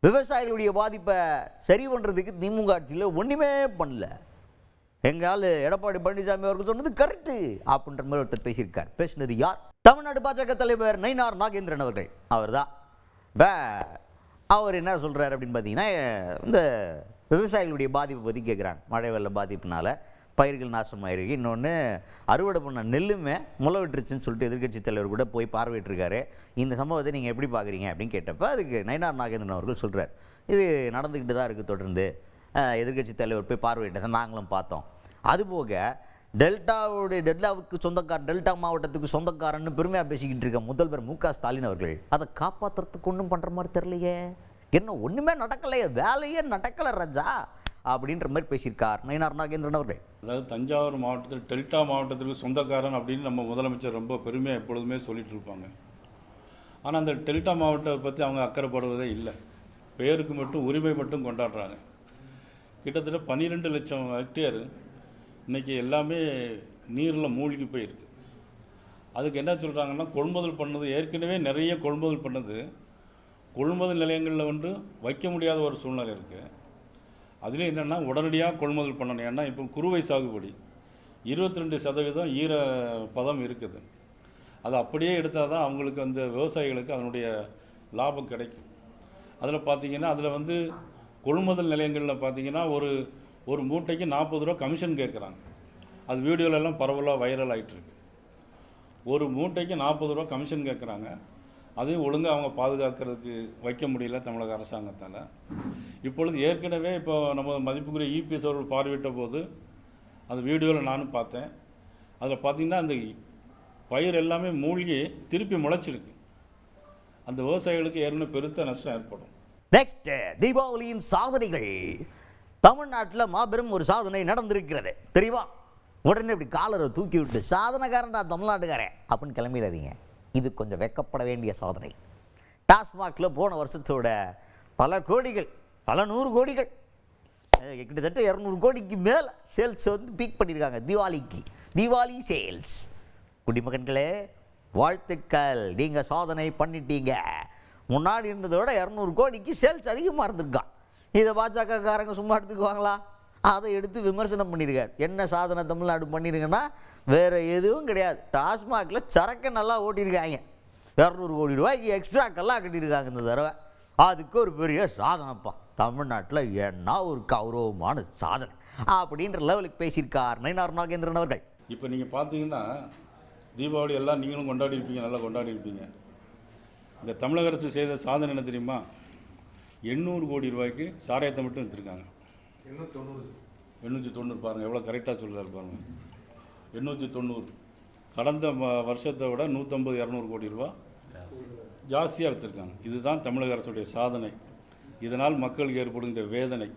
விவசாயிகளுடைய பாதிப்பை சரி பண்ணுறதுக்கு திமுக ஆட்சியில் ஒன்றுமே பண்ணல. எங்கால் எடப்பாடி பழனிசாமி அவர்கள் சொன்னது கரெக்டு அப்படின்ற மாதிரி ஒருத்தர் பேசியிருக்கார். பேசினது யார்? தமிழ்நாடு பாஜக தலைவர் நயினார் நாகேந்திரன் அவர்கள். அவர் தான் அவர் என்ன சொல்கிறார் அப்படின்னு பார்த்தீங்கன்னா, இந்த விவசாயிகளுடைய பாதிப்பை பற்றி கேட்குறாங்க. மழை வெள்ள பாதிப்புனால பயிர்கள் நாசமாயிருக்கு. இன்னொன்று அறுவடை பண்ண நெல்லுமே முளை விட்டுருச்சுன்னு சொல்லிட்டு எதிர்க்கட்சி தலைவர் கூட போய் பார்வையிட்டிருக்காரு. இந்த சம்பவத்தை நீங்கள் எப்படி பார்க்குறீங்க அப்படின்னு கேட்டப்போ அதுக்கு நயினார் நாகேந்திரன் அவர்கள் சொல்கிறார், இது நடந்துக்கிட்டு தான் இருக்குது, தொடர்ந்து எதிர்க்கட்சி தலைவர் போய் பார்வையிட்டதை நாங்களும் பார்த்தோம். அதுபோக டெல்டாவுக்கு சொந்தக்காரன், டெல்டா மாவட்டத்துக்கு சொந்தக்காரன்னு பெருமையாக பேசிக்கிட்டு இருக்க முதல்வர் மு.க. ஸ்டாலின் அவர்கள் அதை காப்பாற்றுறதுக்கு ஒன்றும் பண்ணுற மாதிரி தெரியலையே, என்ன ஒன்றுமே நடக்கலையே, வேலையே நடக்கலை ராஜா அப்படின்ற மாதிரி பேசியிருக்கார் நயினார் நாகேந்திரன் அவர்கள். அதாவது தஞ்சாவூர் மாவட்டத்தில் டெல்டா மாவட்டத்திற்கு சொந்தக்காரன் அப்படின்னு நம்ம முதலமைச்சர் ரொம்ப பெருமையாக எப்பொழுதுமே சொல்லிட்டு இருப்பாங்க. ஆனால் அந்த டெல்டா மாவட்டத்தை பற்றி அவங்க அக்கறைப்படுவதே இல்லை. பேருக்கு மட்டும் உரிமை மட்டும் கொண்டாடுறாங்க. கிட்டத்தட்ட 12 லட்சம் ஹெக்டேர் இன்றைக்கி எல்லாமே நீரில் மூழ்கி போயிருக்கு. அதுக்கு என்ன சொல்கிறாங்கன்னா, கொள்முதல் பண்ணது ஏற்கனவே நிறைய கொள்முதல் பண்ணது கொள்முதல் நிலையங்களில் வந்து வைக்க முடியாத ஒரு சூழ்நிலை இருக்குது. அதுலேயும் என்னென்னா உடனடியாக கொள்முதல் பண்ணணும். ஏன்னா இப்போ குறுவை சாகுபடி 22% ஈர பதம் இருக்குது. அது அப்படியே எடுத்தால் தான் அவங்களுக்கு அந்த விவசாயிகளுக்கு அதனுடைய லாபம் கிடைக்கும். அதில் பார்த்திங்கன்னா அதில் வந்து கொள்முதல் நிலையங்களில் பார்த்திங்கன்னா ஒரு மூட்டைக்கு 40 ரூபா கமிஷன் கேட்குறாங்க. அது வீடியோலெல்லாம் பரவலாக வைரல் ஆகிட்டுருக்கு. ஒரு மூட்டைக்கு 40 ரூபா கமிஷன் கேட்குறாங்க. அதையும் ஒழுங்காக அவங்க பாதுகாக்கிறதுக்கு வைக்க முடியல தமிழக அரசாங்கத்தால். இப்பொழுது ஏற்கனவே இப்போ நம்ம மதிப்புக்குரிய இபிஎஸ் அவர்கள் பார்வையிட்ட போது அந்த வீடியோவில் நானும் பார்த்தேன். அதில் பார்த்திங்கன்னா அந்த பயிர் எல்லாமே மூழ்கி திருப்பி முளைச்சிருக்கு. அந்த விவசாயிகளுக்கு ஏற்கனவே பெருத்த நஷ்டம் ஏற்படும். நெக்ஸ்ட், தீபாவளியின் சாதனைகள். தமிழ்நாட்டில் மாபெரும் ஒரு சாதனை நடந்திருக்கிறது தெரியுமா? உடனே இப்படி காலரை தூக்கி விட்டு சாதனைக்காரன்டா தமிழ்நாட்டுக்காரன் அப்படின்னு கிளம்பிடாதீங்க. இது கொஞ்சம் வெக்கப்பட வேண்டிய சாதனை. டாஸ்மாகில் போன வருஷத்தோட பல கோடிகள், பல 100 கோடிகள், கிட்டத்தட்ட 200 கோடிக்கு மேலே சேல்ஸ் வந்து பீக் பண்ணியிருக்காங்க தீபாவளிக்கு. தீபாவளி சேல்ஸ். குடிமகன்களே வாழ்த்துக்கள், நீங்கள் சாதனை பண்ணிட்டீங்க. முன்னாடி இருந்ததோட 200 கோடிக்கு சேல்ஸ் அதிகமாக இருந்திருக்கான். இதை பாஜகக்காரங்க சும்மா எடுத்துக்குவாங்களா? அதை எடுத்து விமர்சனம் பண்ணியிருக்காரு. என்ன சாதனை தமிழ்நாடு பண்ணியிருங்கன்னா வேறு எதுவும் கிடையாது. டாஸ்மாகில் சரக்கை நல்லா ஓட்டியிருக்காங்க. 200 கோடி ரூபாய்க்கு எக்ஸ்ட்ராக்கெல்லாம் கட்டியிருக்காங்க இந்த தடவை. அதுக்கு ஒரு பெரிய சாதனைப்பா. தமிழ்நாட்டில் என்ன ஒரு கௌரவமான சாதனை அப்படின்ற லெவலுக்கு பேசியிருக்கார் நயினார் நாகேந்திரன் அவர்கள். இப்போ நீங்கள் பார்த்தீங்கன்னா தீபாவளி எல்லாம் நீங்களும் கொண்டாடி இருப்பீங்க, நல்லா கொண்டாடி இருப்பீங்க. இந்த தமிழக அரசு செய்த சாதனை என்ன தெரியுமா? 800 கோடி ரூபாய்க்கு சாராயத்தை மட்டும் எடுத்திருக்காங்க. 890 பாருங்கள், எவ்வளோ கரெக்டாக சொல்கிறாரு பாருங்கள். 890 கடந்த வருஷத்தை விட 150-200 கோடி ரூபா ஜாஸ்தியாக எடுத்திருக்காங்க. இதுதான் தமிழக அரசுடைய சாதனை. இதனால் மக்களுக்கு ஏற்படுகின்ற வேதனை